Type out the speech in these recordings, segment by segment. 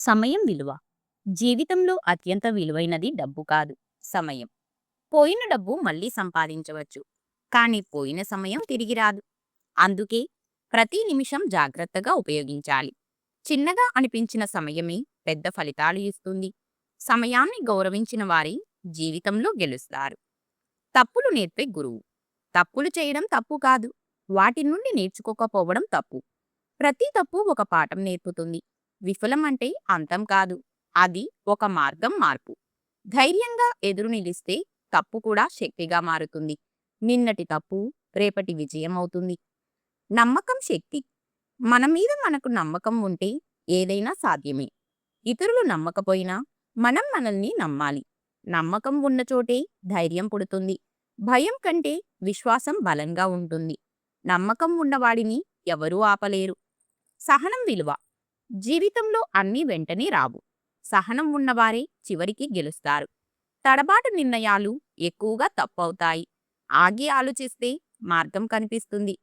సమయం విలువ. జీవితంలో అత్యంత విలువైనది డబ్బు కాదు, సమయం. పోయిన డబ్బు మళ్ళీ సంపాదించవచ్చు, కానీ పోయిన సమయం తిరిగి రాదు. అందుకే ప్రతి నిమిషం జాగ్రత్తగా ఉపయోగించాలి. చిన్నగా అనిపించిన సమయమే పెద్ద ఫలితాలు ఇస్తుంది. సమయాన్ని గౌరవించిన వారి జీవితంలో గెలుస్తారు. తప్పులు నేర్పే గురువు. తప్పులు చేయడం తప్పు కాదు, వాటి నుండి నేర్చుకోకపోవడం తప్పు. ప్రతి తప్పు ఒక పాఠం నేర్పుతుంది. విఫలం అంటే అంతం కాదు, అది ఒక మార్పు. ధైర్యంగా ఎదురు నిలిస్తే తప్పు కూడా శక్తిగా మారుతుంది. నిన్నటి తప్పు రేపటి విజయం అవుతుంది. నమ్మకం శక్తి. మన మీద మనకు నమ్మకం ఉంటే ఏదైనా సాధ్యమే. ఇతరులు నమ్మకపోయినా మనం మనల్ని నమ్మాలి. నమ్మకం ఉన్న చోటే ధైర్యం పుడుతుంది. భయం కంటే విశ్వాసం బలంగా ఉంటుంది. నమ్మకం ఉన్నవాడిని ఎవరూ ఆపలేరు. సహనం విలువ. జీవితంలో అన్నీ వెంటనే రావు. సహనం ఉన్నవారే చివరికి గెలుస్తారు. తడబాటు నిర్ణయాలు ఎక్కువగా తప్పవుతాయి. ఆగి ఆలోచిస్తే మార్గం కనిపిస్తుంది.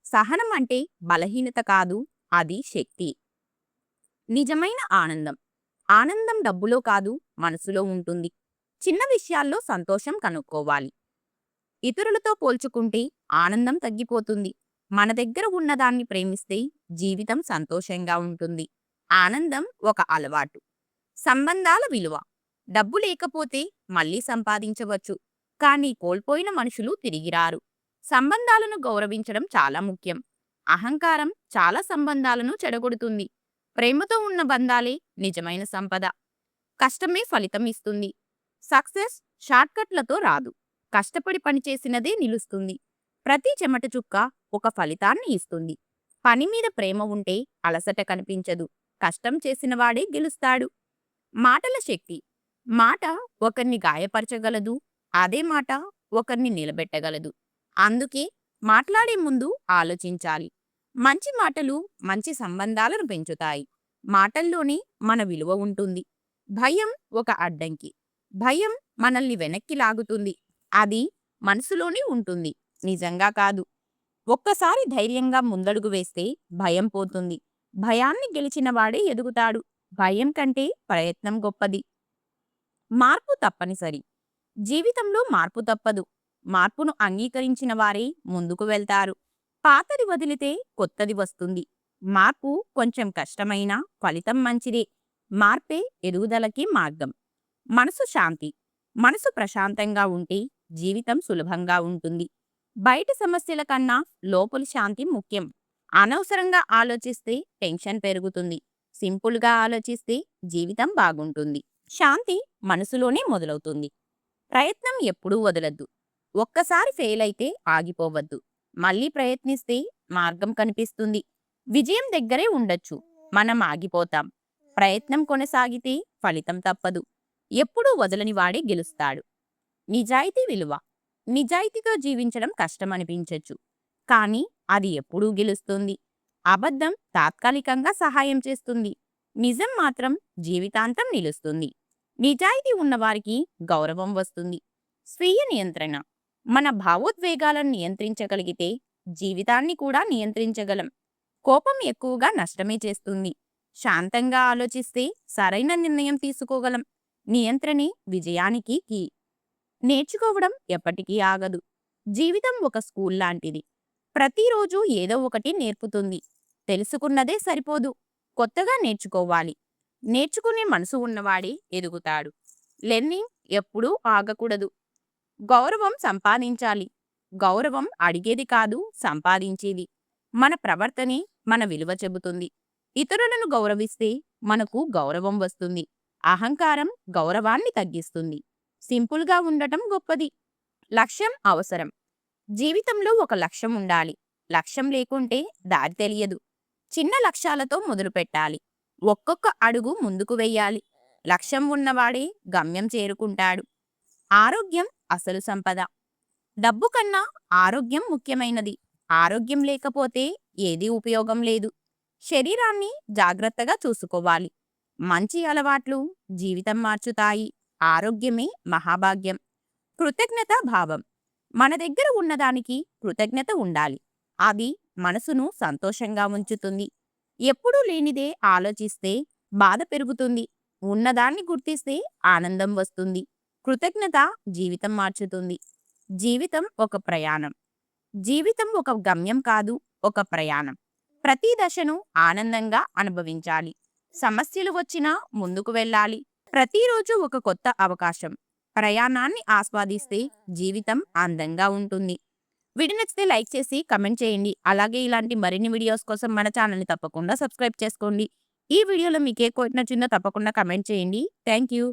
సహనం అంటే బలహీనత కాదు, అది శక్తి. నిజమైన ఆనందం. ఆనందం డబ్బులో కాదు, మనసులో ఉంటుంది. చిన్న విషయాల్లో సంతోషం కనుక్కోవాలి. ఇతరులతో పోల్చుకుంటే ఆనందం తగ్గిపోతుంది. మన దగ్గర ఉన్నదాన్ని ప్రేమిస్తే జీవితం సంతోషంగా ఉంటుంది. ఆనందం ఒక అలవాటు. సంబంధాల విలువ. డబ్బు లేకపోతే మళ్ళీ సంపాదించవచ్చు, కానీ కోల్పోయిన మనుషులు తిరిగిరారు. సంబంధాలను గౌరవించడం చాలా ముఖ్యం. అహంకారం చాలా సంబంధాలను చెడగొడుతుంది. ప్రేమతో ఉన్న బంధాలే నిజమైన సంపద. కష్టమే ఫలితం ఇస్తుంది. సక్సెస్ షార్ట్కట్లతో రాదు, కష్టపడి పనిచేసినదే నిలుస్తుంది. ప్రతి చెమట చుక్క ఒక ఫలితాన్ని ఇస్తుంది. పని మీద ప్రేమ ఉంటే అలసట కనిపించదు. కష్టం చేసినవాడే గెలుస్తాడు. మాటల శక్తి. మాట ఒకరిని గాయపరచగలదు, అదే మాట ఒకరిని నిలబెట్టగలదు. అందుకే మాట్లాడే ముందు ఆలోచించాలి. మంచి మాటలు మంచి సంబంధాలను పెంచుతాయి. మాటల్లోనే మన విలువ ఉంటుంది. భయం ఒక అడ్డంకి. భయం మనల్ని వెనక్కి లాగుతుంది. అది మనసులోనే ఉంటుంది, నిజంగా కాదు. ఒక్కసారి ధైర్యంగా ముందడుగు వేస్తే భయం పోతుంది. భయాన్ని గెలిచిన వాడే ఎదుగుతాడు. భయం కంటే ప్రయత్నం గొప్పది. మార్పు తప్పనిసరి. జీవితంలో మార్పు తప్పదు. మార్పును అంగీకరించిన వారే ముందుకు వెళ్తారు. పాతది వదిలితే కొత్తది వస్తుంది. మార్పు కొంచెం కష్టమైనా ఫలితం మంచిదే. మార్పే ఎదుగుదలకి మార్గం. మనసు శాంతి. మనసు ప్రశాంతంగా ఉంటే జీవితం సులభంగా ఉంటుంది. బయట సమస్యల కన్నా లోపలి శాంతి ముఖ్యం. అనవసరంగా ఆలోచిస్తే టెన్షన్ పెరుగుతుంది. సింపుల్గా ఆలోచిస్తే జీవితం బాగుంటుంది. శాంతి మనసులోనే మొదలవుతుంది. ప్రయత్నం ఎప్పుడూ వదలద్దు. ఒక్కసారి ఫెయిల్ అయితే ఆగిపోవద్దు. మళ్ళీ ప్రయత్నిస్తే మార్గం కనిపిస్తుంది. విజయం దగ్గరే ఉండొచ్చు, మనం ఆగిపోతాం. ప్రయత్నం కొనసాగితే ఫలితం తప్పదు. ఎప్పుడూ వదలని వాడే గెలుస్తాడు. నిజాయితీ విలువ. నిజాయితీతో జీవించడం కష్టమనిపించచ్చు, కానీ అది ఎప్పుడూ గెలుస్తుంది. అబద్ధం తాత్కాలికంగా సహాయం చేస్తుంది, నిజం మాత్రం జీవితాంతం నిలుస్తుంది. నిజాయితీ ఉన్నవారికి గౌరవం వస్తుంది. స్వీయ నియంత్రణ. మన భావోద్వేగాలను నియంత్రించగలిగితే జీవితాన్ని కూడా నియంత్రించగలం. కోపం ఎక్కువగా నష్టమే చేస్తుంది. శాంతంగా ఆలోచిస్తే సరైన నిర్ణయం తీసుకోగలం. నియంత్రణే విజయానికి కీ. నేర్చుకోవడం ఎప్పటికీ ఆగదు. జీవితం ఒక స్కూల్ లాంటిది. ప్రతిరోజు ఏదో ఒకటి నేర్పుతుంది. తెలుసుకున్నదే సరిపోదు, కొత్తగా నేర్చుకోవాలి. నేర్చుకునే మనసు ఉన్నవాడే ఎదుగుతాడు. లెర్నింగ్ ఎప్పుడూ ఆగకూడదు. గౌరవం సంపాదించాలి. గౌరవం అడిగేది కాదు, సంపాదించేది. మన ప్రవర్తనే మన విలువ చెబుతుంది. ఇతరులను గౌరవిస్తే మనకు గౌరవం వస్తుంది. అహంకారం గౌరవాన్ని తగ్గిస్తుంది. సింపుల్గా ఉండటం గొప్పది. లక్ష్యం అవసరం. జీవితంలో ఒక లక్ష్యం ఉండాలి. లక్ష్యం లేకుంటే దారి తెలియదు. చిన్న లక్ష్యాలతో మొదలుపెట్టాలి. ఒక్కొక్క అడుగు ముందుకు వెయ్యాలి. లక్ష్యం ఉన్నవాడే గమ్యం చేరుకుంటాడు. ఆరోగ్యం అసలు సంపద. డబ్బు కన్నా ఆరోగ్యం ముఖ్యమైనది. ఆరోగ్యం లేకపోతే ఏదీ ఉపయోగం లేదు. శరీరాన్ని జాగ్రత్తగా చూసుకోవాలి. మంచి అలవాట్లు జీవితం మార్చుతాయి. ఆరోగ్యమే మహాభాగ్యం. కృతజ్ఞత భావం. మన దగ్గర ఉన్నదానికి కృతజ్ఞత ఉండాలి. అది మనసును సంతోషంగా ఉంచుతుంది. ఎప్పుడూ లేనిదే ఆలోచిస్తే బాధ పెరుగుతుంది. ఉన్నదాన్ని గుర్తిస్తే ఆనందం వస్తుంది. కృతజ్ఞత జీవితం మార్చుతుంది. జీవితం ఒక ప్రయాణం. జీవితం ఒక గమ్యం కాదు, ఒక ప్రయాణం. ప్రతి దశను ఆనందంగా అనుభవించాలి. సమస్యలు వచ్చినా ముందుకు వెళ్ళాలి. ప్రతిరోజు ఒక కొత్త అవకాశం. ప్రయాణాన్ని ఆస్వాదిస్తే జీవితం అందంగా ఉంటుంది. వీడియో నచ్చితే లైక్ చేసి కమెంట్ చేయండి. అలాగే ఇలాంటి మరిన్ని వీడియోస్ కోసం మన ఛానల్ని తప్పకుండా సబ్స్క్రైబ్ చేసుకోండి. ఈ వీడియోలో మీకు ఏ కోట్ నచ్చిందో తప్పకుండా కమెంట్ చేయండి. Thank you.